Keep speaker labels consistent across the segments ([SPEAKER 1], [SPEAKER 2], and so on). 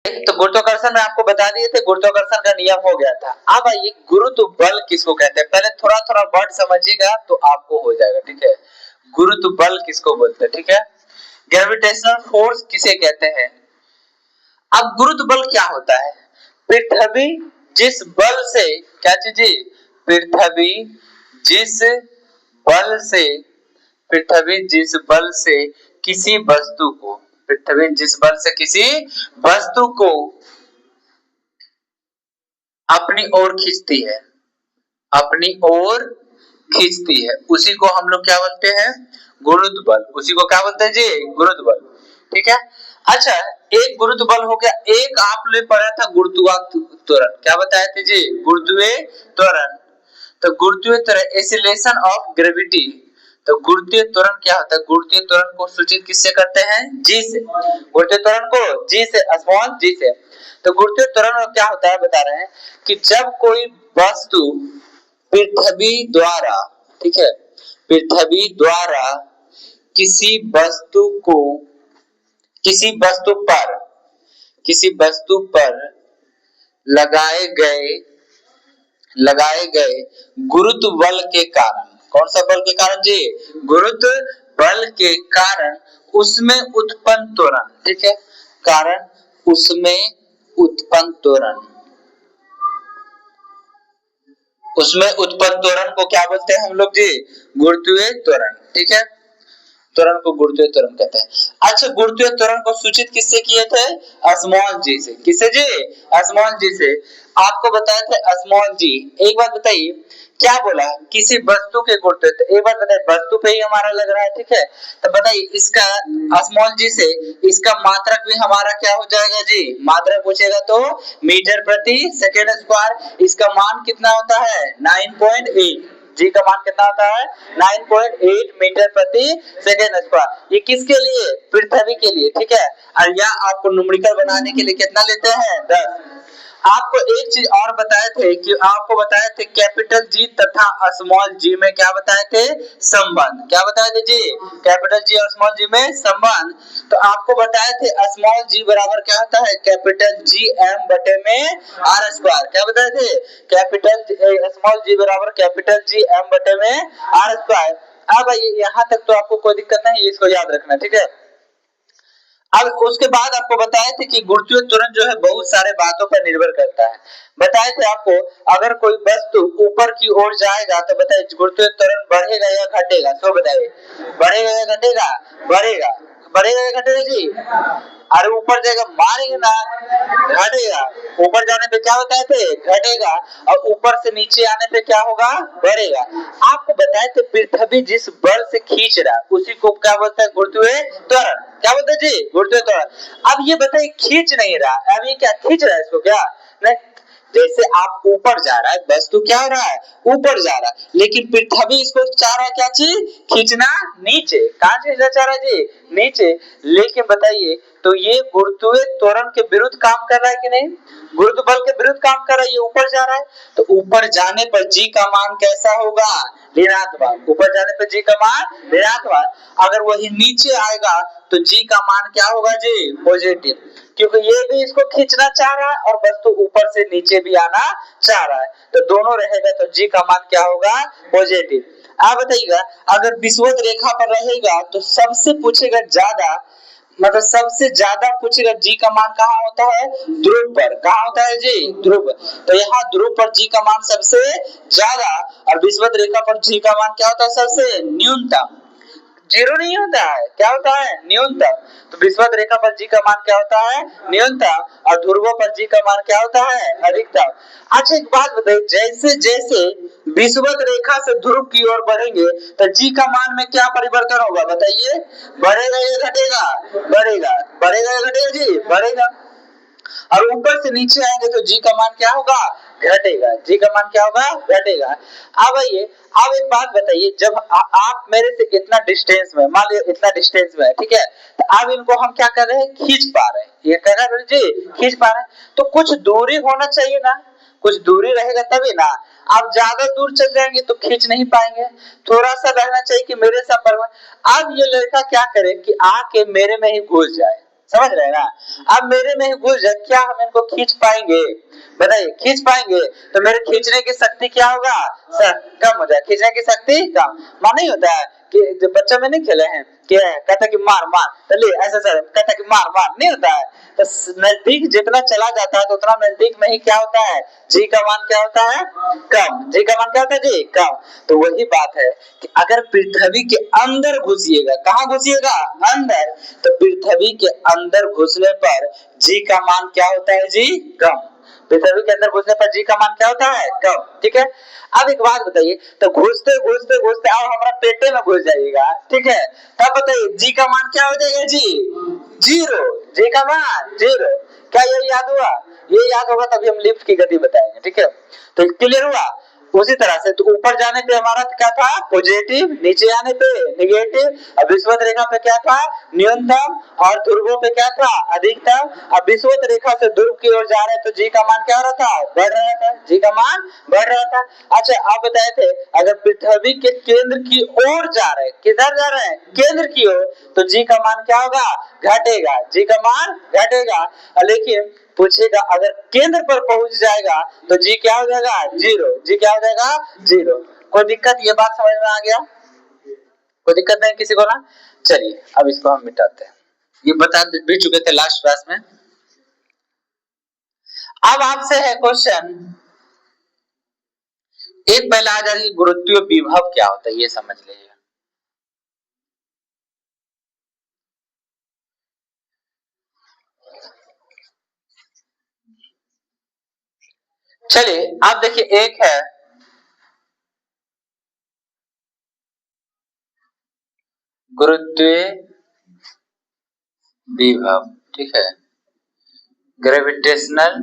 [SPEAKER 1] तो गुरुत्वाकर्षण में आपको बता दिए थे, गुरुत्वाकर्षण का नियम हो गया था। अब आइए गुरुत्व बल किसको कहते हैं, पहले थोड़ा थोड़ा वर्ड समझिएगा तो आपको हो जाएगा, ठीक है। गुरुत्व बल किसको बोलते हैं, ठीक है। ग्रेविटेशनल फोर्स किसे कहते हैं। अब गुरुत्व बल क्या होता है, पृथ्वी जिस बल से, क्या चीज, पृथ्वी जिस बल से, पृथ्वी जिस बल से किसी वस्तु को, पृथ्वी जिस बल से किसी वस्तु को अपनी ओर खींचती है, अपनी ओर खींचती है, उसी को हम लोग क्या बोलते हैं, गुरुत्व बल। उसी को क्या बोलते हैं जी, गुरुत्व बल, ठीक है। अच्छा, एक गुरुत्व बल हो गया, एक आपने पढ़ा था गुरुत्वाकर्षण, क्या बताए थे जी, गुरुत्वीय त्वरण। तो गुरुत्वीय त्वरण एक्सीलरेशन ऑफ ग्रेविटी। तो गुरुत्वीय त्वरण क्या होता है, गुरुत्वीय त्वरण को सूचित किससे करते हैं, जी से। गुरुत्वीय त्वरण को जी से, स्मॉल जी से। तो गुरुत्वीय त्वरण में क्या होता है बता रहे हैं कि जब कोई वस्तु पृथ्वी द्वारा, ठीक है, पृथ्वी द्वारा किसी वस्तु को, किसी वस्तु पर, किसी वस्तु पर लगाए गए गुरुत्व बल के कारण, कौन सा बल के कारण जी, गुरुत्व बल के कारण उसमें उत्पन्न त्वरण, ठीक है, कारण उसमें उत्पन्न त्वरण, उसमें उत्पन्न त्वरण को क्या बोलते हैं हम लोग जी, गुरुत्वीय त्वरण, ठीक है। त्वरण को गुरुत्वीय त्वरण कहते हैं। अच्छा, गुरुत्वीय त्वरण को सूचित किससे किए थे, स्मॉल जी से। किससे जी, स्मॉल जी से। आपको बताया था स्मॉल जी। एक बात बताइए, क्या बोला, किसी वस्तु के गुरुत्व, एक बात बताइए, वस्तु पे ही हमारा लग रहा है, ठीक है। तो बताइए इसका स्मॉल जी से इसका मात्रक भी हमारा क्या हो जाएगा जी, मात्रक पूछेगा तो मीटर प्रति सेकेंड स्क्वायर। इसका मान कितना होता है, 9.8। जी का मान कितना होता है, 9.8 मीटर प्रति सेकेंड स्क्वायर। ये किसके लिए, पृथ्वी के लिए, ठीक है। और यह आपको न्यूमेरिकल बनाने के लिए कितना लेते हैं, 10। आपको एक चीज और बताए थे कि आपको बताए थे कैपिटल जी तथा स्मॉल जी में क्या बताए थे, संबंध। क्या बताए थे जी, कैपिटल जी और स्मॉल जी में संबंध। तो आपको बताए थे स्मॉल जी बराबर क्या होता है, कैपिटल जी एम बटे में आर स्क्वायर। क्या बताए थे, कैपिटल स्मॉल जी बराबर कैपिटल जी एम बटे में आर स्क्वायर। अब यहाँ तक तो आपको कोई दिक्कत नहीं, इसको याद रखना, ठीक है। अब उसके बाद आपको बताए थे कि गुरुत्वीय त्वरण जो है बहुत सारे बातों पर निर्भर करता है। बताए थे आपको, अगर कोई वस्तु ऊपर की ओर जाएगा तो बताइए गुरुत्वीय त्वरण बढ़ेगा या घटेगा, तो बताइए बढ़ेगा या घटेगा, बढ़ेगा, बढ़ेगा या घटेगा जी। अरे ऊपर जाएगा मारेंगे ना, घटेगा। ऊपर जाने पे क्या होता है थे, घटेगा, और ऊपर से नीचे आने पे क्या होगा, बढ़ेगा। आपको बताए थे पृथ्वी जिस बल से खींच रहा है उसी को क्या बोलते हैं, गुरुत्वीय त्वरण। क्या बोलते हैं जी, गुरुत्वीय त्वरण। अब ये बताइए खींच नहीं रहा, अब ये क्या खींच रहा है इसको, क्या नहीं, जैसे आप ऊपर जा रहा है वस्तु क्या हो रहा है, ऊपर जा रहा है, लेकिन पृथ्वी इसको चाह रहा है क्या चीज, खींचना नीचे। कहां खींचना चाह रहा है जी, नीचे। लेकिन बताइए तो ये गुरुत्वीय त्वरण के विरुद्ध काम कर रहा है कि नहीं, गुरुत्व बल के विरुद्ध काम कर रहा है, ये ऊपर जा रहा है। तो ऊपर जाने पर जी का मान कैसा होगा, ऋणात्मक। ऊपर जाने पर जी का मान ऋणात्मक। अगर वही नीचे आएगा तो जी का मान क्या होगा जी, पॉजिटिव, क्योंकि ये भी इसको खींचना चाह रहा है और वस्तु ऊपर से नीचे भी आना चाह रहा है। तो दोनों रहेगा तो जी का मान क्या होगा, पॉजिटिव। आप बताइएगा अगर विषुवत रेखा पर रहेगा तो सबसे पूछेगा ज्यादा, मतलब सबसे ज्यादा पूछेगा जी का मान कहाँ होता है, ध्रुव पर। कहाँ होता है जी, ध्रुव। तो यहाँ ध्रुव पर जी का मान सबसे ज्यादा, और विषुवत रेखा पर जी का मान क्या होता है, सबसे न्यूनतम। जीरो नहीं होता है, क्या होता है, न्यूनतम। तो विषुवत रेखा पर जी का मान क्या होता है, न्यूनतम, और ध्रुवों पर जी का मान क्या होता है, अधिकतम। अच्छा एक बात बताइए, जैसे जैसे विषुवत रेखा से ध्रुव की ओर बढ़ेंगे तो जी का मान में क्या परिवर्तन होगा, बताइए, बढ़ेगा या घटेगा, बढ़ेगा, बढ़ेगा या घटेगा जी, बढ़ेगा। और ऊपर से नीचे आएंगे तो जी का मान क्या होगा, घटेगा, जी का मान क्या होगा, घटेगा। अब आइए, अब एक बात बताइए, जब आप मेरे से इतना डिस्टेंस में, मान लीजिए इतना डिस्टेंस में है, ठीक है, तो अब इनको हम क्या कर रहे हैं, खींच पा रहे हैं, ये क्या कर रहे हैं जी, खींच पा रहे हैं। तो कुछ दूरी होना चाहिए ना, कुछ दूरी रहेगा तभी ना। आप ज्यादा दूर चल जाएंगे तो खींच नहीं पाएंगे, थोड़ा सा रहना चाहिए कि मेरे संपर्क में। अब ये लड़का क्या करे कि आके मेरे में ही घुस जाए, समझ रहे हैं ना। अब मेरे में घुस जाए, क्या हम इनको खींच पाएंगे? बताइए, खींच पाएंगे? तो मेरे खींचने की शक्ति क्या होगा? सर कम हो जाए, खींचने की शक्ति कम। मान नहीं होता है कि जो बच्चों में नहीं खेले हैं कि कहता कि मार मार, तो ले ऐसा सर कहता कि मार मार, नहीं होता है। तो नजदीक जितना चला जाता है तो उतना नजदीक में ही क्या होता है? जी का मान क्या होता है? कम। जी का मान क्या होता है? जी कम। तो वही बात है कि अगर पृथ्वी के अंदर घुसिएगा, कहां घुसिएगा? अंदर। तो पृथ्वी के अंदर घुसने पर जी का मान क्या होता है? जी कम। पृथ्वी के अंदर घुसने पर जी का मान क्या होता है? कम। ठीक है। अब एक बात बताइए, तो घुसते घुसते घुसते अब हमारा पेटे में घुस जाइएगा, ठीक है, तब बताइए जी का मान क्या हो जाएगा? जी जीरो। जी का मान जीरो। क्या ये याद हुआ? ये याद होगा तभी हम लिफ्ट की गति बताएंगे, ठीक है। तो क्लियर हुआ। उसी तरह से तो ऊपर जाने पे हमारा क्या था? पॉजिटिव, नीचे आने पे नेगेटिव, अब विषुवत रेखा पे क्या था? न्यूनतम, और ध्रुवों पे क्या था? अधिकतम। अब विषुवत रेखा से ध्रुव की ओर जा रहे हैं तो जी का मान क्या हो रहा था? बढ़ रहा था। जी का मान बढ़ रहा था। अच्छा, आप बताए थे अगर पृथ्वी के केंद्र की ओर जा रहे हैं, किधर जा रहे हैं? केंद्र की ओर, तो जी का मान क्या होगा? घटेगा। जी का मान घटेगा। लेकिन पूछेगा अगर केंद्र पर पहुंच जाएगा तो जी क्या हो जाएगा? जीरो। जी क्या हो जाएगा? जीरो। कोई दिक्कत? ये बात समझ में आ गया? कोई दिक्कत नहीं किसी को ना? चलिए अब इसको हम मिटाते हैं। ये बता भी चुके थे लास्ट क्लास में। अब आपसे है क्वेश्चन, एक पहला आ जाएगी गुरुत्वीय विभव क्या होता है, ये समझ लीजिए। चलिए आप देखिए, एक है गुरुत्वीय विभव, ठीक है, ग्रेविटेशनल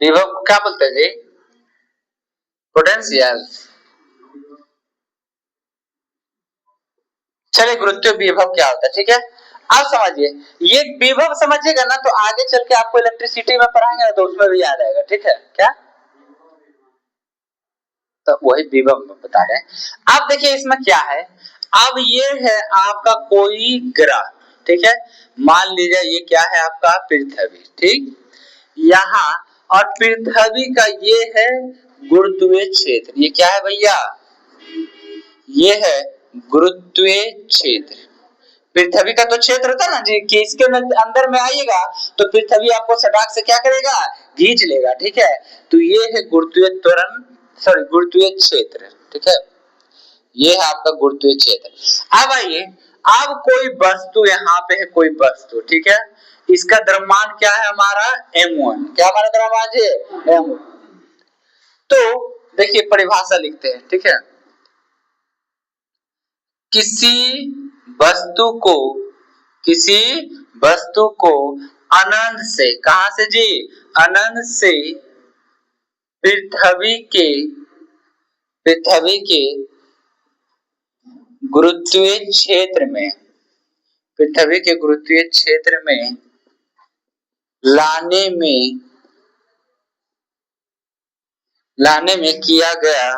[SPEAKER 1] विभव क्या बोलते हैं जी? पोटेंशियल। चलिए गुरुत्वीय विभव क्या होता है, ठीक है। आप समझिए, ये विभव समझिएगा ना तो आगे चल के आपको इलेक्ट्रिसिटी में पढ़ाएंगे ना तो उसमें भी याद आएगा, ठीक है। क्या? तो वही विभव में बता रहे हैं। अब देखिए इसमें क्या है, अब ये है आपका कोई ग्रह, ठीक है, मान लीजिए ये क्या है आपका? पृथ्वी, ठीक। यहाँ और पृथ्वी का ये है गुरुत्वीय क्षेत्र, ये क्या है भैया? ये है गुरुत्वीय क्षेत्र। पृथ्वी का तो क्षेत्र होता है ना जी, कि इसके अंदर में आइएगा तो पृथ्वी आपको सटाक से क्या करेगा? खींच लेगा, ठीक है। तो ये है गुरुत्वीय त्वरण, सॉरी गुरुत्वीय क्षेत्र, ठीक है। ये है आपका गुरुत्वीय क्षेत्र। अब आइए, अब कोई वस्तु यहाँ पे है, कोई वस्तु, ठीक है, इसका द्रव्यमान क्या है हमारा? m1। क्या हमारा द्रव्यमान है? m1। तो देखिए परिभाषा लिखते हैं, ठीक है। किसी वस्तु को, किसी वस्तु को अनंत से, कहां से जी? अनंत से पृथ्वी के गुरुत्वीय क्षेत्र में, पृथ्वी के गुरुत्वीय क्षेत्र में लाने में किया गया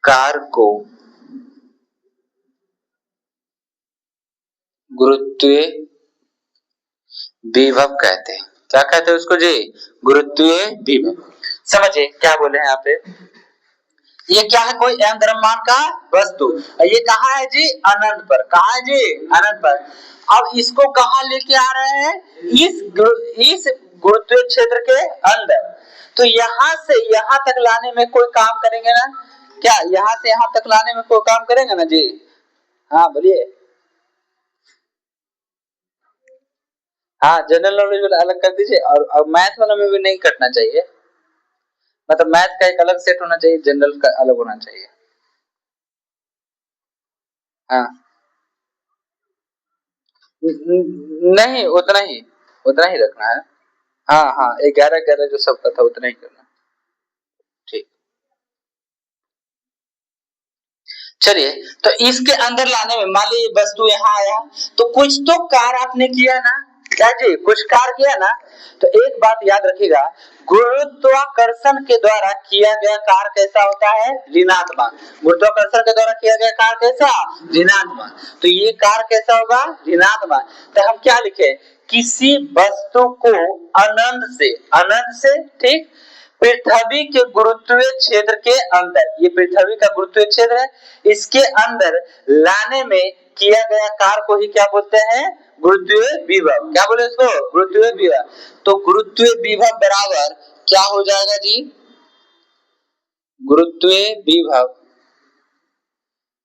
[SPEAKER 1] कार्य को गुरुत्वीय विभव कहते हैं। क्या कहते हैं उसको जी? गुरुत्वीय विभव। समझिए क्या बोले हैं यहाँ पे, ये क्या है? कोई m द्रव्यमान का वस्तु, ये कहाँ है जी? अनंत पर। कहाँ है जी? अनंत पर। अब इसको कहाँ लेके आ रहे हैं? इस गुरुत्वीय क्षेत्र के अंदर। तो यहाँ से यहाँ तक लाने में कोई काम करेंगे ना? क्या यहाँ से यहाँ तक लाने में कोई काम करेंगे ना जी? हाँ बोलिए। हाँ, जनरल नॉलेज अलग कर दीजिए, और मैथ वाला में भी नहीं कटना चाहिए, मतलब मैथ का एक अलग सेट होना चाहिए, जनरल का अलग होना चाहिए। हाँ नहीं, उतना ही रखना है। हाँ हाँ, 11 11 जो सबका था उतना ही करना। ठीक, चलिए। तो इसके अंदर लाने में मान लीजिए वस्तु यहाँ आया तो कुछ तो कार्य आपने किया ना, क्या जी कुछ कार्य किया ना, तो एक बात याद रखिएगा, गुरुत्वाकर्षण के द्वारा किया गया कार्य कैसा होता है, ऋणात्मक। गुरुत्वाकर्षण के द्वारा किया गया कार्य कैसा, ऋणात्मक। तो ये कार्य कैसा होगा, ऋणात्मक। तो हम क्या लिखे, किसी वस्तु को अनंत से ठीक पृथ्वी के गुरुत्वीय क्षेत्र के अंदर, ये पृथ्वी का गुरुत्वीय क्षेत्र है, इसके अंदर लाने में किया गया कार्य को ही क्या बोलते हैं, गुरुत्वीय विभव। क्या बोले इसको, गुरुत्वीय विभव। तो गुरुत्वीय विभव बराबर क्या हो जाएगा जी, गुरुत्वीय विभव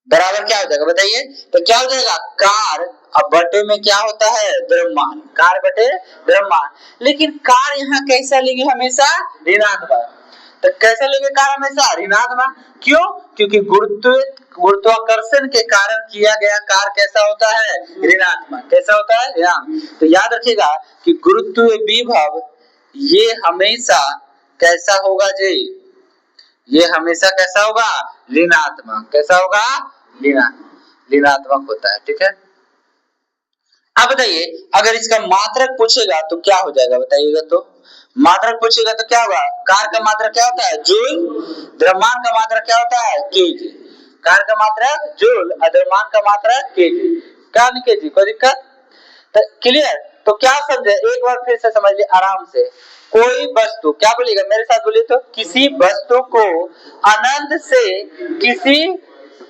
[SPEAKER 1] बराबर क्या हो जाएगा बताइए, तो क्या हो जाएगा, कार्य अब बटे में क्या होता है, द्रव्यमान, कार्य बटे द्रव्यमान। लेकिन कार्य यहाँ कैसा लेंगे, हमेशा ऋणात्मक। तो कैसे लेंगे कार्य, हमेशा ऋणात्मक। क्यों, क्योंकि गुरुत्वाकर्षण के कारण किया गया कार्य कैसा होता है, ऋणात्मक। कैसा होता है, ऋणात्मक। तो याद रखिएगा कि गुरुत्वीय विभव ये हमेशा कैसा होगा जी, ये हमेशा कैसा होगा, ऋणात्मक। कैसा होगा, ऋणात्मक होता है। ठीक है, अब बताइए अगर इसका मात्रक पूछेगा तो क्या हो जाएगा बताइएगा, तो मात्रक पूछेगा तो क्या होगा, कार्य का मात्रक क्या होता है, जूल, द्रव्यमान का मात्रक क्या होता है, केजी। कार्य का मात्रक जूल, द्रव्यमान का मात्रक केजी। क्या नहीं केजी, कोई दिक्कत, तो क्लियर। तो क्या समझे, एक बार फिर से समझ लिए आराम से। कोई वस्तु, क्या बोलिएगा मेरे साथ बोलिए, तो किसी वस्तु को अनंत से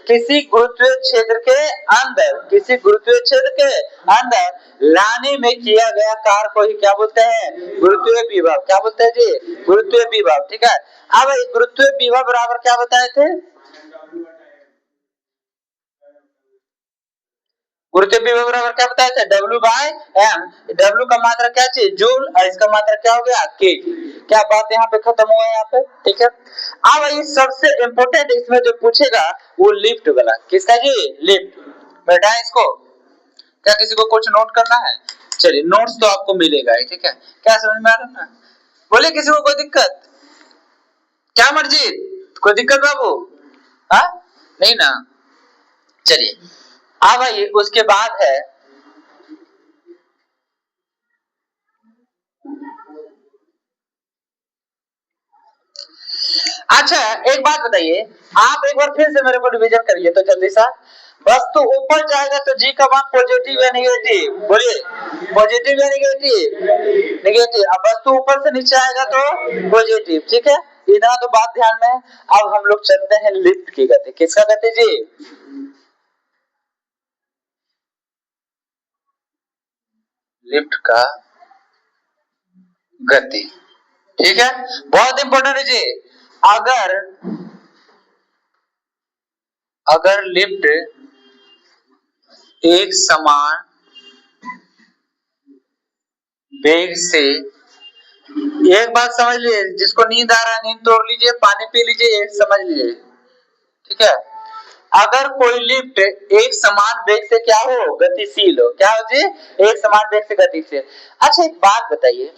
[SPEAKER 1] किसी गुरुत्वीय क्षेत्र के अंदर, किसी गुरुत्वीय क्षेत्र के अंदर लाने में किया गया कार्य को ही क्या बोलते हैं, गुरुत्वीय विभव। क्या बोलते हैं जी, गुरुत्वीय विभव। ठीक है, अब गुरुत्वीय विभव बराबर क्या बताए थे, गुरुत्वीय विभव बराबर क्या बताया था, W/m। W का मात्रा क्या चाहिए, जूल, और इसका मात्रा क्या हो गया, केजी। क्या बात यहाँ पे खत्म हुआ है यहाँ पे, ठीक है। अब ये सबसे इंपोर्टेंट इसमें जो पूछेगा वो लिफ्ट वाला, किसका जी, लिफ्ट। बैठा है इसको, क्या किसी को कुछ नोट करना है, चलिए नोट्स तो आपको मिलेगा ही। ठीक है, क्या समझ में आ रहा है ना, बोले किसी को कोई दिक्कत, क्या मर्जी, कोई दिक्कत बाबू, हाँ नहीं ना, चलिए अब आइए उसके बाद है, अच्छा एक बात बताइए, आप एक बार फिर से मेरे को रिवीजन करिए तो जल्दी सा। वस्तु ऊपर जाएगा तो जी का मान पॉजिटिव या नेगेटिव, बोलिए पॉजिटिव या नेगेटिव, नेगेटिव। अब वस्तु ऊपर से नीचे आएगा तो पॉजिटिव। ठीक है, इतना तो बात ध्यान में है। अब हम लोग चलते हैं लिफ्ट की गति, किसका गति जी, लिफ्ट का गति। ठीक है, बहुत इंपॉर्टेंट है जी। अगर लिफ्ट एक समान वेग से, एक बात समझ लीजिए, जिसको नींद आ रहा है नींद तोड़ लीजिए, पानी पी लीजिए, एक समझ लीजिए। ठीक है, अगर कोई लिफ्ट एक समान वेग से क्या हो, गतिशील हो, क्या हो जी, एक समान वेग से गतिशील। अच्छा एक बात बताइए,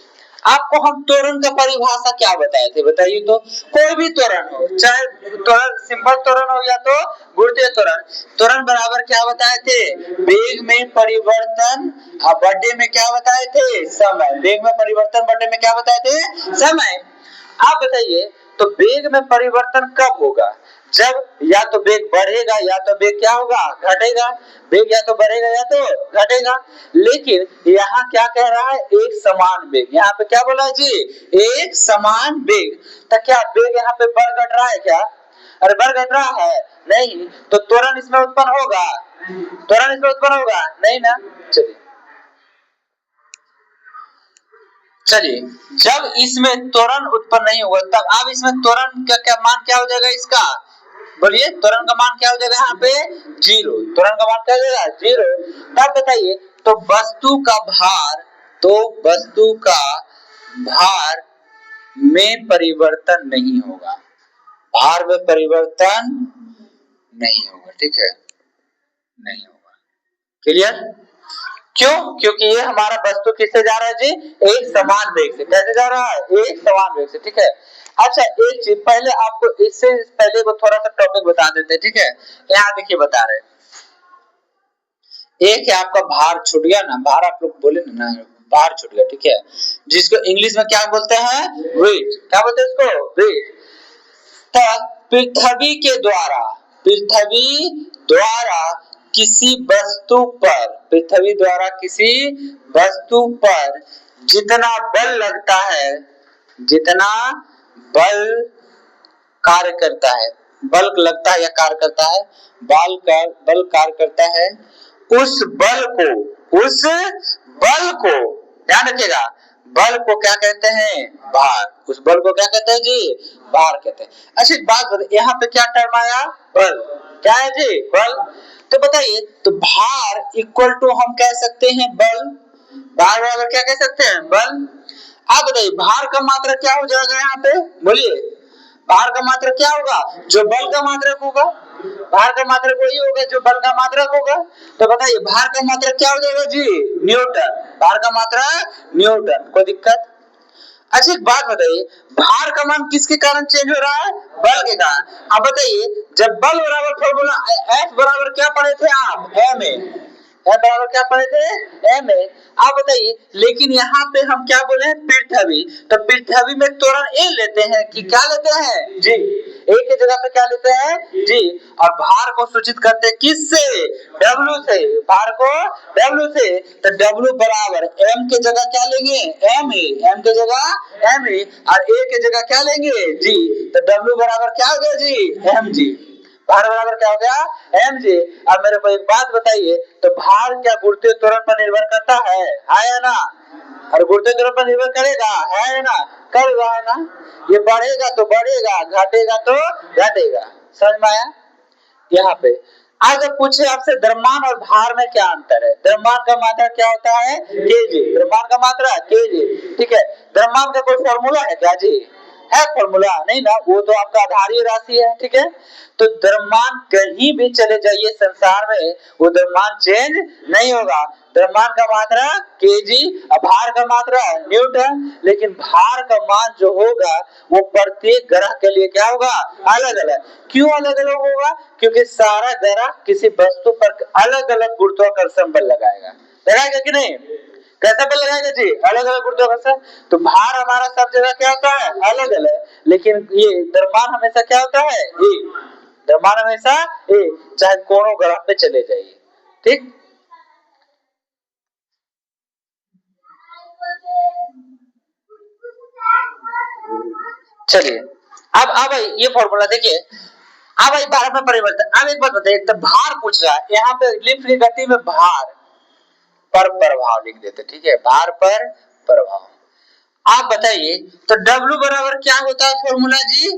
[SPEAKER 1] आपको हम त्वरण का परिभाषा क्या बताए थे बताइए, तो कोई भी त्वरण हो, चाहे त्वरण सिंपल त्वरण हो या तो गुरुत्वीय त्वरण, त्वरण बराबर क्या बताए थे, वेग में परिवर्तन और बटे में क्या बताए थे, समय। वेग में परिवर्तन बटे में क्या बताए थे, समय। आप बताइए तो वेग में परिवर्तन कब होगा, जब या तो वेग बढ़ेगा या तो वेग क्या होगा, घटेगा। वेग या तो बढ़ेगा या तो घटेगा। लेकिन यहाँ क्या कह रहा है, एक समान वेग, यहाँ पे क्या बोला है जी, एक समान वेग। तो क्या वेग यहाँ पे बढ़ घट रहा है क्या, अरे बढ़ घट रहा है नहीं, तो त्वरण इसमें उत्पन्न होगा, त्वरण इसमें उत्पन्न होगा नहीं ना। चलिए चलिए, जब इसमें त्वरण उत्पन्न नहीं होगा तब अब इसमें त्वरण का क्या मान क्या हो जाएगा इसका, बोलिए त्वरण का मान क्या हो जाएगा यहाँ पे, जीरो। त्वरण का मान क्या हो जाएगा, जीरो। तब बताइए तो वस्तु का भार, तो वस्तु का भार में परिवर्तन नहीं होगा, भार में परिवर्तन नहीं होगा। ठीक है, नहीं होगा। क्लियर, क्यों, क्योंकि ये हमारा वस्तु किससे जा रहा है जी, एक समान वेग से। कैसे जा रहा है, एक समान वेग से। ठीक है, अच्छा एक चीज पहले आपको, इससे पहले को थोड़ा सा टॉपिक बता देते हैं। ठीक है, यहाँ देखिए बता रहे, एक है आपका भार, छूट गया ना भार, आप लोग बोले ना भार छूट गया, ठीक है, जिसको इंग्लिश में क्या बोलते हैं, वेट, क्या बोलते हैं इसको, वेट। तो पृथ्वी द्वारा किसी वस्तु पर जितना बल लगता है, जितना बल कार्य करता है, बल लगता है या कार्य करता है, बल कार्य करता है, उस बल को ध्यान रखिएगा, बल को क्या कहते हैं, भार। उस बल को क्या कहते हैं जी, भार कहते हैं। अच्छा एक बात बताइए, यहाँ पे क्या टर्म आया, बल, क्या है जी, बल। तो बताइए, तो भार इक्वल टू हम कह सकते हैं बल, भार बराबर क्या कह सकते हैं, बल। आप बताइए भार का मात्रा क्या हो जाएगा यहाँ पे, बोलिए, भार का मात्रक क्या होगा, जो बल का मात्रक होगा, भार का मात्रक वही होगा जो बल का मात्रक होगा। तो बताइए भार का मात्रक क्या हो जाएगा जी, न्यूटन, भार का मात्रक न्यूटन, कोई दिक्कत। अच्छा एक बात बताइए, भार का मान किसके कारण चेंज हो रहा है, बल के कारण। अब बताइए जब बल बराबर फॉर्मूला F बराबर क्या पढ़े थे आप, ma, F बराबर क्या पढ़े थे, ma। आप बताइए, लेकिन यहाँ पे हम क्या बोले हैं, पृथ्वी, तो पृथ्वी में त्वरण ए लेते हैं कि क्या लेते हैं जी, ए की जगह पे क्या लेते हैं जी, और भार को सूचित करते हैं किससे, W से, भार को W से। तो W बराबर m के जगह क्या लेंगे, ma, m के जगह ma, और a के जगह क्या लेंगे जी, तो W बराबर क्या हो गया जी, mg, भार बराबर क्या हो गया, mg। अब मेरे को एक बात बताइए, तो भार क्या गुरुत्वीय त्वरण पर निर्भर करता है या ना, और गुरुत्वीय त्वरण पर निर्भर करेगा, है या ना, करेगा, है ना, ये बढ़ेगा तो बढ़ेगा, घटेगा तो घटेगा, समझ में आया। यहाँ पे अगर पूछे आपसे द्रव्यमान और भार में क्या अंतर है, द्रव्यमान का मात्रा क्या होता है, केजी, द्रव्यमान का मात्रा केजी, ठीक है। द्रव्यमान का कोई फॉर्मूला है क्या जी, है फॉर्मूला नहीं ना, वो तो आपका आधारीय राशि है, ठीक है। तो द्रव्यमान कहीं भी चले जाइए संसार में, वो द्रव्यमान चेंज नहीं होगा, द्रव्यमान का मात्रा केजी और भार का मात्रा न्यूटन। लेकिन भार का मान जो होगा वो प्रत्येक ग्रह के लिए क्या होगा, अलग अलग। क्यों अलग अलग होगा, क्योंकि सारा ग्रह किसी वस्तु पर अलग अलग गुरुत्वाकर्षण बल लगाएगा कि नहीं, कैसा बल लगाएगा जी, अलग अलग गुरुत्वाकर्षण। तो भार हमारा सब जगह क्या होता है, अलग अलग, लेकिन ये द्रव्यमान हमेशा क्या होता है, एक, द्रव्यमान हमेशा एक, चाहे कोनो ग्रह पे चले जाइए, ठीक। चलिए अब ये फॉर्मूला देखिए, अब भार में परिवर्तन। अब एक बात बताइए, तो भार पूछ रहा है, यहाँ पे लिफ्ट की गति में भार पर प्रभाव लिख देते, ठीक है, भार पर प्रभाव। आप बताइए, तो W बराबर क्या होता है फॉर्मूला जी,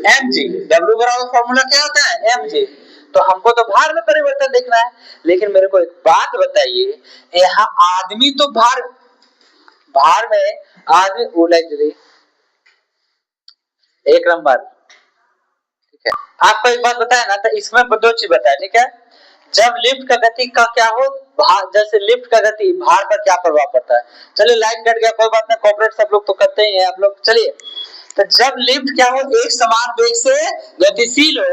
[SPEAKER 1] mg, W बराबर फॉर्मूला क्या होता है, mg। तो हमको तो भार में परिवर्तन देखना है, लेकिन मेरे को एक बात बताइए, यहाँ आदमी तो भार में आदमी उलझ, एक नंबर, ठीक है। आपको एक बात बताया ना, तो इसमें दो चीज बताया, ठीक है। जब लिफ्ट का गति का क्या हो, जैसे लिफ्ट का गति भार पर क्या प्रभाव पड़ता है। चलिए लाइन कट गया, कोई बात नहीं, कॉर्पोरेट सब लोग तो करते ही हैं आप लोग। चलिए, तो जब लिफ्ट क्या हो, एक समान वेग से गतिशील हो,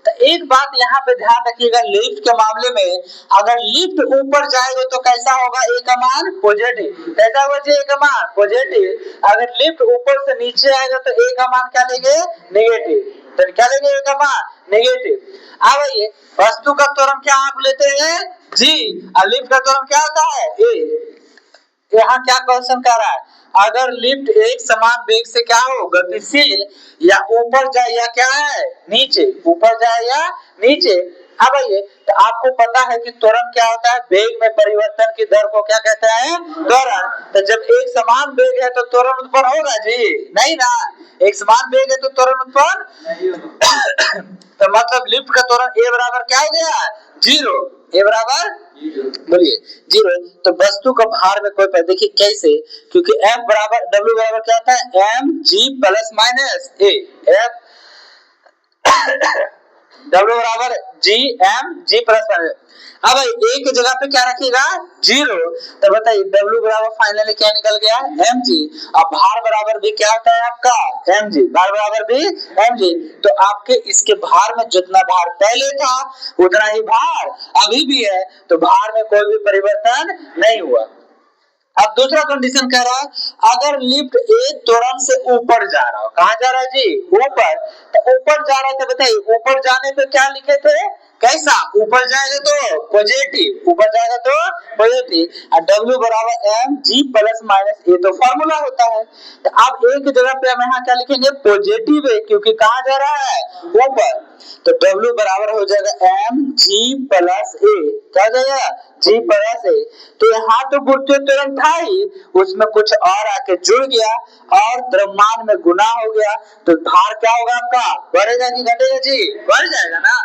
[SPEAKER 1] तो एक बात यहाँ पे ध्यान रखिएगा, लिफ्ट के मामले में अगर लिफ्ट ऊपर जाएगा तो कैसा होगा, ए का मान पॉजिटिव, कैसा होगा जी, ए का मान पॉजिटिव। अगर लिफ्ट ऊपर से नीचे आएगा तो ए का मान क्या लेंगे, नेगेटिव, तो क्या लेंगे, ए का मान नेगेटिव। अब ये वस्तु का त्वरण क्या आप लेते हैं जी, और लिफ्ट का त्वरण क्या होता है, ए। यहाँ क्या क्वेश्चन कर रहा है, अगर लिफ्ट एक समान वेग से क्या हो, गतिशील, या ऊपर जाए या क्या है, नीचे, ऊपर जाए या नीचे। अब ये तो आपको पता है कि त्वरण क्या होता है, वेग में परिवर्तन की दर को क्या कहते हैं, त्वरण। तो जब एक समान वेग है तो त्वरण उत्पन्न होगा जी, नहीं ना, एक समान वेग है तो त्वरण उत्पन्न तो मतलब लिफ्ट का त्वरण ए बराबर क्या हो गया, जीरो, ए बराबर बोलिए जीरो। तो वस्तु का भार में कोई, देखिए कैसे, क्योंकि F बराबर W बराबर क्या होता है, mg प्लस माइनस ए, F W बराबर g प्लस माइनस। अब ए की जगह पे क्या रखिएगा, जीरो, तो बताइए W बराबर फाइनली क्या निकल गया, mg। अब भार बराबर भी क्या होता है आपका, mg, भार बराबर भी mg। तो आपके इसके भार में जितना भार पहले था उतना ही भार अभी भी है, तो भार में कोई भी परिवर्तन नहीं हुआ। अब दूसरा कंडीशन कह रहा है अगर लिफ्ट ए त्वरण से ऊपर जा रहा हो, कहां जा रहा है जी, ऊपर, तो ऊपर जा रहा है तो बताइए ऊपर जाने पे क्या लिखे थे, कैसा, ऊपर जाएगा तो पॉजिटिव, ऊपर जाएगा तो पॉजिटिव, और W बराबर mg प्लस माइनस ए तो फार्मूला होता है। तो अब एक जगह पे हम यहाँ क्या लिखेंगे, पॉजिटिव है, क्योंकि कहां जा रहा है, ऊपर, तो W बराबर हो जाएगा mg प्लस ए, क्या हो जाएगा, g प्लस ए। तो यहाँ तो गुरुत्वीय त्वरण था ही, उसमें कुछ और आके जुड़ गया और द्रव्यमान में गुना हो गया, तो भार क्या होगा आपका, बढ़ेगा कि घटेगा जी, बढ़ जाएगा ना,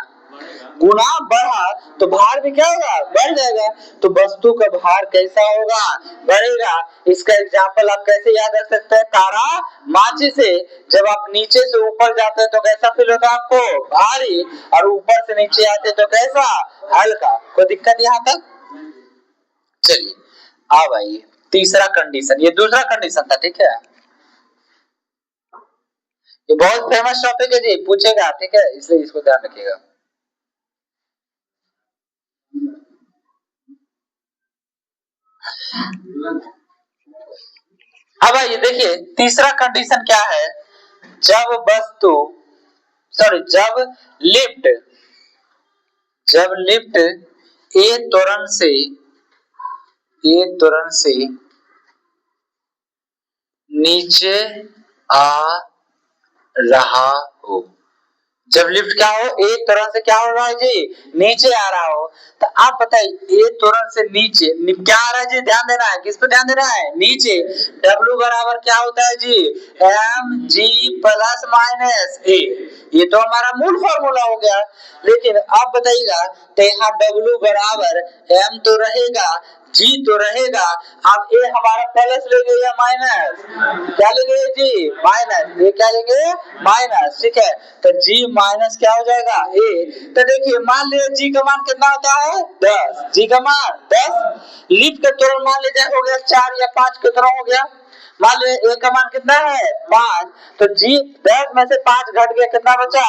[SPEAKER 1] गुना बढ़ा तो भार भी क्या होगा, बढ़ जाएगा, तो वस्तु का भार कैसा होगा, बढ़ेगा। इसका एग्जांपल आप कैसे याद रख सकते हैं, तारा माची से जब आप नीचे से ऊपर जाते हैं तो कैसा फील होता है आपको, भारी, और ऊपर से नीचे आते तो कैसा, हल्का। कोई दिक्कत यहाँ तक, चलिए अब आइए तीसरा कंडीशन, ये दूसरा कंडीशन था, ठीक है, ये बहुत फेमस टॉपिक है जी, पूछेगा, ठीक है, इसलिए इसको ध्यान रखिएगा। अब आइए देखिए तीसरा कंडीशन क्या है, जब वस्तु जब लिफ्ट ए त्वरण से नीचे आ रहा हो, जब लिफ्ट क्या हो, एक त्वरण से क्या हो रहा है जी, नीचे आ रहा हो, तो आप बताइए एक त्वरण से नीचे क्या आ रहा है जी, ध्यान देना है, किस पे ध्यान देना है, नीचे, W बराबर क्या होता है जी, mg प्लस माइनस ए, ये तो हमारा मूल फॉर्मूला हो गया। लेकिन आप बताइएगा तो यहाँ W बराबर m तो रहेगा, G तो रहेगा, अब ए हमारा प्लस लेंगे या माइनस, क्या लेंगे जी, माइनस, ये क्या लेंगे, माइनस, ठीक है, तो G माइनस क्या हो जाएगा, ए। तो देखिए मान लीजिए G का मान कितना होता है, 10, G का मान 10, लिफ्ट का त्वरण मान लीजिए हो गया 4 या 5 की तरह हो गया, मान लीजिए ए का मान कितना है, 5, तो G 10 में से 5 घट गया, कितना बचा,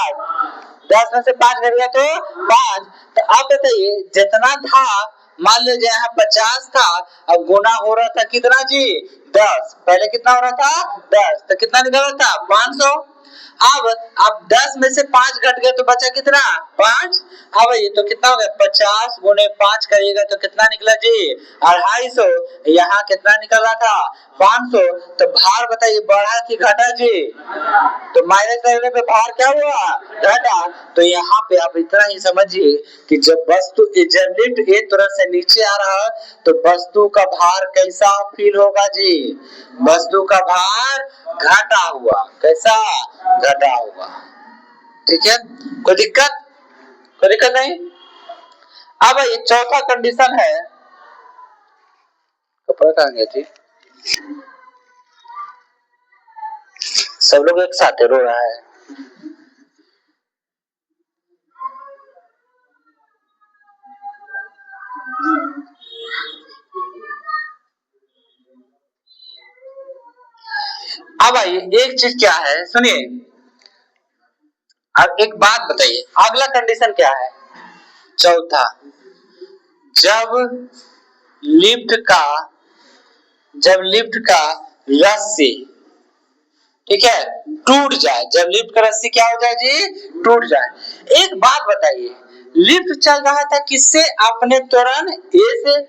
[SPEAKER 1] 10 में से 5 घट गया तो 5। तो आप बताइए जितना था, मान लीजिए यहाँ 50 था, अब गुना हो रहा था कितना जी, 10, पहले कितना हो रहा था, 10, तो कितना निकल रहा था, 500। अब 10 में से 5 घट गए तो बचा कितना, 5। अब ये तो कितना हो गया, 50 गुने 5 करिएगा तो कितना निकला जी, 250। यहाँ कितना निकल रहा था, 500। तो भार बताइए बढ़ा कि घटा जी, तो माइनस करने पे भार क्या हुआ, घटा। तो यहाँ पे आप इतना ही समझिए कि जब लिफ्ट एक तरह से नीचे आ रहा है तो वस्तु का भार कैसा फील होगा जी, वस्तु का भार घटा हुआ, कैसा, घटा हुआ, ठीक है, कोई दिक्कत नहीं। अब ये चौथा कंडीशन है, कपड़ा कहाँ गया जी, सब लोग एक साथ रो रहा है। अब आइए एक चीज क्या है, सुनिए, अब एक बात बताइए, अगला कंडीशन क्या है, चौथा, जब लिफ्ट का रस्सी, ठीक है, टूट जाए, जब लिफ्ट का रस्सी क्या हो जाए जी, टूट जाए। एक बात बताइए, लिफ्ट चल रहा था किससे, अपने त्वरण ए से,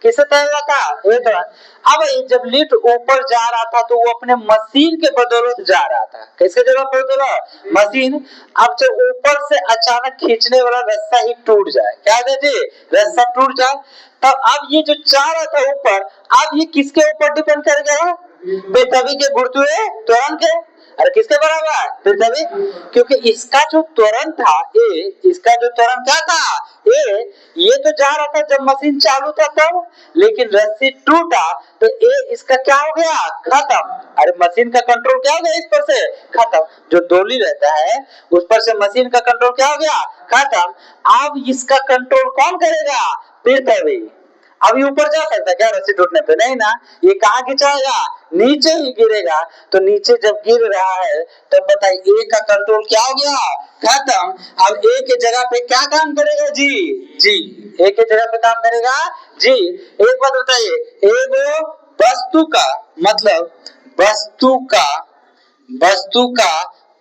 [SPEAKER 1] किससे चल रहा था, ए त्वरण। अब जब लिफ्ट ऊपर जा रहा था तो वो अपने मशीन के बदौलत जा रहा था, किसके जगह बदौलत, मशीन। अब जब ऊपर से अचानक खींचने वाला रस्सा ही टूट जाए, क्या है जी, रस्सा टूट जाए, तब अब ये जो जा रहा था ऊपर, अब ये किसके ऊपर डिपेंड कर गया, पृथ्वी के गुरुत्वीय त्वरण के, अरे किसके बराबर, पृथ्वी, क्योंकि इसका जो त्वरण था ए, इसका जो त्वरण क्या था ए, ये तो जा रहा था जब मशीन चालू था तब, लेकिन रस्सी टूटा तो ए इसका क्या हो गया, खत्म। अरे मशीन का कंट्रोल क्या हो गया इस पर से, खत्म। जो डोली रहता है उस पर से मशीन का कंट्रोल क्या हो गया, खत्म। अब इसका कंट्रोल कौन करेगा, पृथ्वी। अभी ऊपर जा सकता है क्या रस्सी टूटने पे, नहीं ना, ये कहाँ गिरेगा, नीचे ही गिरेगा। तो नीचे जब गिर रहा है तब बताइए ए का कंट्रोल क्या हो गया, खत्म। अब ए के जगह पे क्या काम करेगा जी, ए के जगह पे काम करेगा जी। एक बात बताइए, एगो वस्तु का मतलब वस्तु का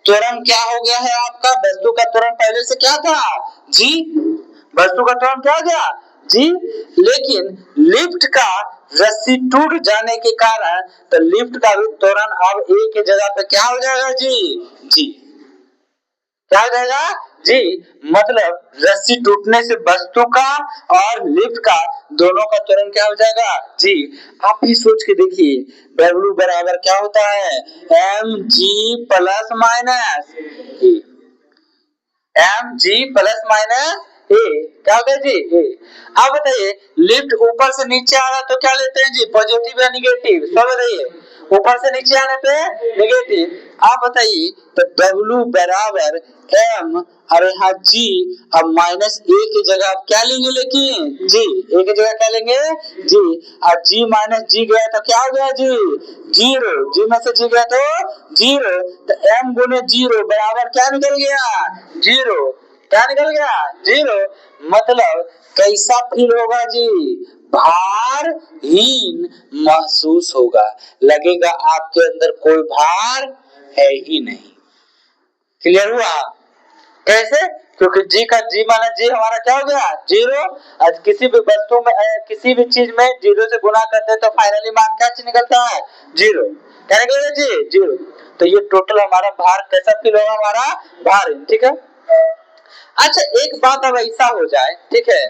[SPEAKER 1] त्वरण क्या हो गया है आपका? वस्तु का त्वरण पहले से क्या था? जी। वस्तु का त्वरण क्या हो गया? जी। लेकिन लिफ्ट का रस्सी टूट जाने के कारण तो लिफ्ट का भी त्वरण अब ए की जगह पे क्या हो जाएगा? जी। क्या हो जाएगा? जी। मतलब रस्सी टूटने से वस्तु का और लिफ्ट का दोनों का त्वरण क्या हो जाएगा? जी। आप भी सोच के देखिए, W बराबर क्या होता है? mg प्लस माइनस ए। mg प्लस माइनस ए क्या होता है जी? ए। अब बताइए, लिफ्ट ऊपर से नीचे आ रहा तो क्या लेते हैं जी? पॉजिटिव या निगेटिव? सब बताइए। ऊपर से नीचे आने पे निगेटिव। आप बताइए, तो W बराबर m और यहाँ g, अब माइनस ए की जगह आप क्या लेंगे? लेकिन जी, ए की जगह क्या लेंगे? जी। और g माइनस जी गया तो क्या हो गया जी? जीरो। जी में से जी गया तो जीरो, तो m गुने जीरो बराबर क्या निकल गया? जीरो। क्या निकल गया? जीरो। मतलब कैसा फील होगा जी? भारहीन महसूस होगा, लगेगा आपके अंदर कोई भार है ही नहीं। क्लियर हुआ? कैसे? क्योंकि जी का जी माना जी हमारा क्या हो गया? जीरो। आज किसी भी वस्तु में किसी भी चीज में जीरो से गुना करते हैं तो फाइनली मान क्या निकलता है? जीरो। क्या निकलेगा जी? जीरो। तो ये टोटल हमारा भार कैसा फील होगा? हमारा भार। ठीक है। अच्छा, एक बात अब ऐसा हो जाए, ठीक है,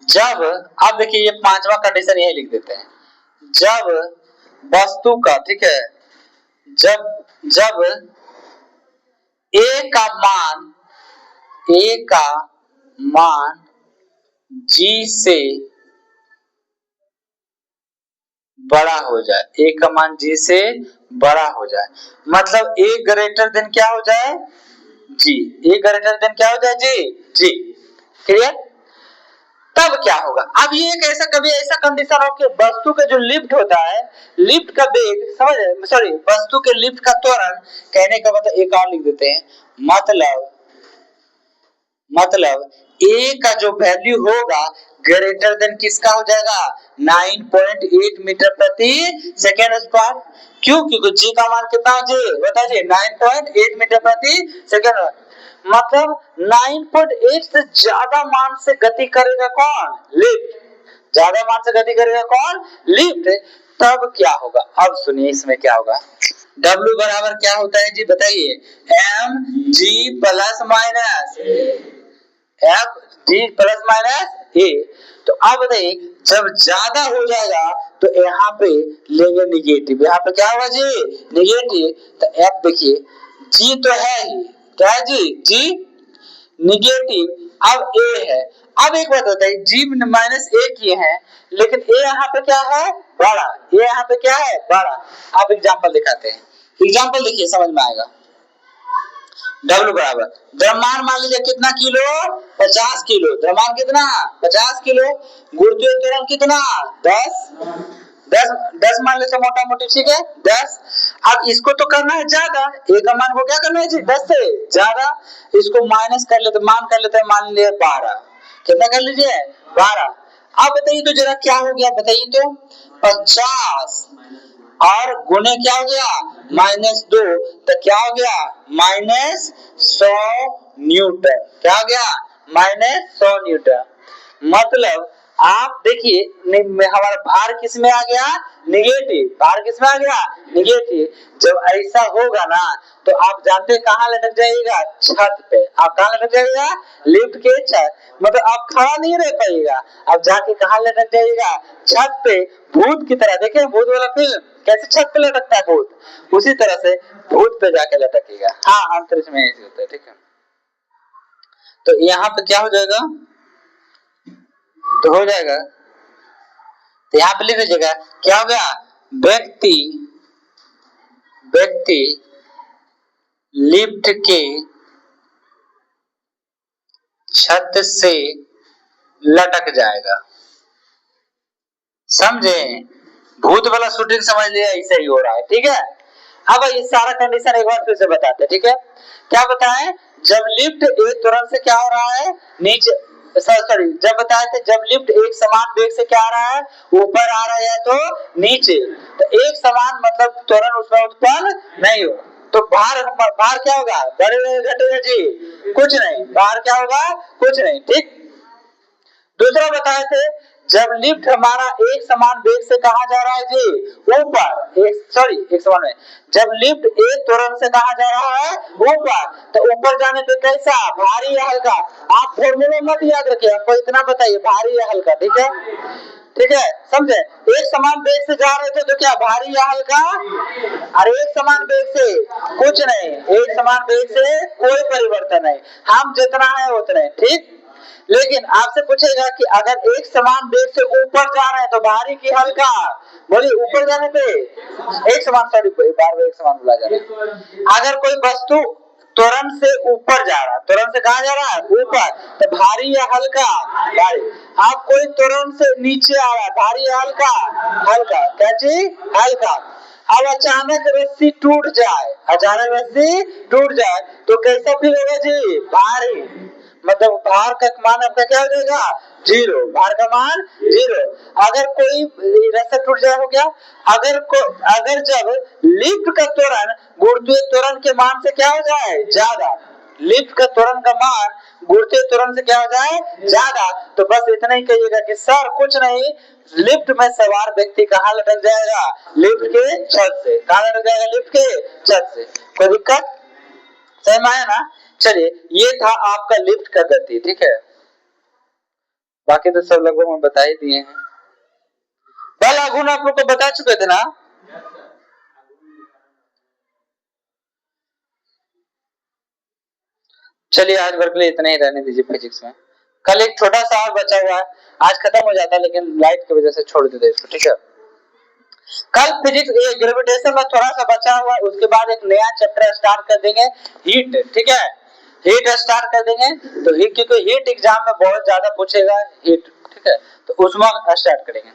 [SPEAKER 1] जब आप देखिए ये पांचवा कंडीशन यही लिख देते हैं, जब वस्तु का, ठीक है, जब ए का मान जी से बड़ा हो जाए, ए का मान जी से बड़ा हो जाए, मतलब ए ग्रेटर देन क्या हो जाए? जी। ए ग्रेटर देन क्या हो जाए? जी। क्लियर? तब क्या होगा? अब ये एक ऐसा कभी ऐसा कंडीशन हो कि वस्तु का जो लिफ्ट होता है, लिफ्ट का वेग, समझ, सॉरी, वस्तु के लिफ्ट का त्वरण, कहने का मतलब एक और लिख देते हैं, मतलब ए का जो वैल्यू होगा ग्रेटर देन किसका हो जाएगा? 9.8 मीटर प्रति सेकेंड स्क्वायर। क्यों? क्योंकि जी का मान कितना है जी? बताइए। 9.8 मीटर प्रति सेकेंड। मतलब 9.8 से ज्यादा मान से गति करेगा कौन? लिफ्ट। ज्यादा मान से गति करेगा कौन? लिफ्ट। तब क्या होगा? अब सुनिए इसमें क्या होगा। W बराबर क्या होता है जी? बताइए। mg plus minus F G plus minus A. तो अब बताइए, जब ज्यादा हो जाएगा तो यहाँ पे लेंगे निगेटिव, यहाँ पे क्या होगा जी? निगेटिव। तो एफ देखिए, जी तो है ही, क्या है जी? जी। निगेटिव। अब ए है। अब एक बात बताइए, जी माइनस ए किए हैं, लेकिन ए यहाँ पे क्या है? बड़ा। ए यहाँ पे क्या है? बड़ा। अब एग्जाम्पल दिखाते हैं। एग्जाम्पल देखिए, समझ में आएगा। W बराबर द्रव्यमान मान लीजिए कितना किलो? 50 किलो। द्रव्यमान कितना? 50 किलो। गुरुत्वीय त्वरण कितना? 10 मान लेते मोटा मोटी, ठीक है, 10। अब इसको तो करना है ज्यादा, ए का मान को क्या करना है जी? 10 से ज्यादा। इसको माइनस कर लेते, मान लिए 12। कितना कर लीजिए? 12। अब बताइए तो जरा क्या हो गया, बताइए तो। 50 और गुने क्या हो गया? -2, तो क्या हो गया? -100 न्यूटन। क्या हो गया? -100 न्यूटन। मतलब आप देखिए, हमारा भार किस में आ गया? निगेटिव। भार किस में आ गया? निगेटिव। जब ऐसा होगा ना, तो आप जानते हैं कहाँ लटक जाइएगा? छत पे। आप कहाँ लटक जाइएगा? लिफ्ट के छत। मतलब आप खड़ा नहीं रह पाइएगा, आप जाके कहाँ लटक जाइएगा? छत पे। भूत की तरह, देखे भूत वाला फिल्म, कैसे छत पे लटकता है भूत, उसी तरह से भूत पे जाके लटकेगा। हाँ, अंतरिक्ष में ऐसे होता है, ठीक है। तो यहाँ पे क्या हो जाएगा? तो हो जाएगा, तो यहाँ पे लिख लीजिएगा, क्या हो गया? व्यक्ति लिफ्ट के छत से लटक जाएगा। समझे? भूत वाला शूटिंग समझ लिया, ऐसे ही हो रहा है, ठीक है। अब ये सारा कंडीशन एक बार फिर से बताते हैं, ठीक है। क्या बताएं? जब लिफ्ट एक त्वरण से क्या हो रहा है? नीचे, सॉरी जब बताए थे जब लिफ्ट एक समान वेग से क्या आ रहा है, ऊपर आ रहा है या तो नीचे, तो एक समान मतलब त्वरण उसमें उत्पन्न नहीं हो, तो भार भार क्या होगा, बढ़ेगा घटेगा जी, कुछ नहीं, भार क्या होगा, कुछ नहीं, ठीक। दूसरा बताए थे जब लिफ्ट हमारा एक समान वेग से कहां जा रहा है जी, ऊपर, एक समान में, जब लिफ्ट एक त्वरण से कहां जा रहा है, ऊपर, तो ऊपर जाने पे कैसा, भारी या हल्का, आप फॉर्मूला मत याद रखिए, आपको इतना बताइए भारी या हल्का, ठीक है, ठीक है, समझे। एक समान वेग से जा रहे थे तो क्या भारी या हल्का, और एक समान वेग से कुछ नहीं, एक समान वेग से कोई परिवर्तन नहीं, हम जितना है उतना है, ठीक। लेकिन आपसे पूछेगा कि अगर एक समान वेग से ऊपर जा रहे हैं तो भारी की हल्का, बोलिए ऊपर जाने पे एक समान, सॉरी बार बार एक समान बोला जा रहा है, अगर कोई वस्तु त्वरण से ऊपर जा रहा है, त्वरण से कहां जा रहा है, ऊपर, तो भारी या हल्का, भारी। आप कोई त्वरण से नीचे आ रहा है, भारी या हल्का, हल्का, क्या चीज, हल्का। अब अचानक रस्सी टूट जाए, अचानक रस्सी टूट जाए तो कैसा फील होगा जी, भारी, मतलब भार का मान आपका क्या हो जाएगा, जीरो, भार का मान जीरो। अगर कोई रास्ता टूट जाए हो गया, अगर जब लिफ्ट का त्वरण गुरुत्वीय त्वरण के मान से क्या हो जाए, ज्यादा, लिफ्ट का त्वरण का मान गुरुत्वीय त्वरण से क्या हो जाए, ज्यादा, तो बस इतना ही कहिएगा कि सर कुछ नहीं, लिफ्ट में सवार व्यक्ति कहाँ लटक जाएगा, लिफ्ट के छत से, कहाँ लटक जाएगा, लिफ्ट के छत से। कोई दिक्कत, समझ में आया ना। चलिए ये था आपका लिफ्ट का गति, ठीक है, बाकी तो सब लगभग मैं बता ही दिए हैं, बल आघूर्ण आप लोग को बता चुके थे ना। चलिए आज भर के लिए इतना ही रहने दीजिए फिजिक्स में, कल एक छोटा सा और बचा हुआ है, आज खत्म हो जाता है लेकिन लाइट की वजह से छोड़ देते इसको, ठीक है। कल फिजिक्स ग्रेविटेशन में थोड़ा सा बचा हुआ है, उसके बाद एक नया चैप्टर स्टार्ट कर देंगे, हीट, ठीक है, हीट स्टार्ट कर देंगे, तो हीट, क्योंकि हीट एग्जाम में बहुत ज्यादा पूछेगा हीट, ठीक है, तो उसमें स्टार्ट करेंगे।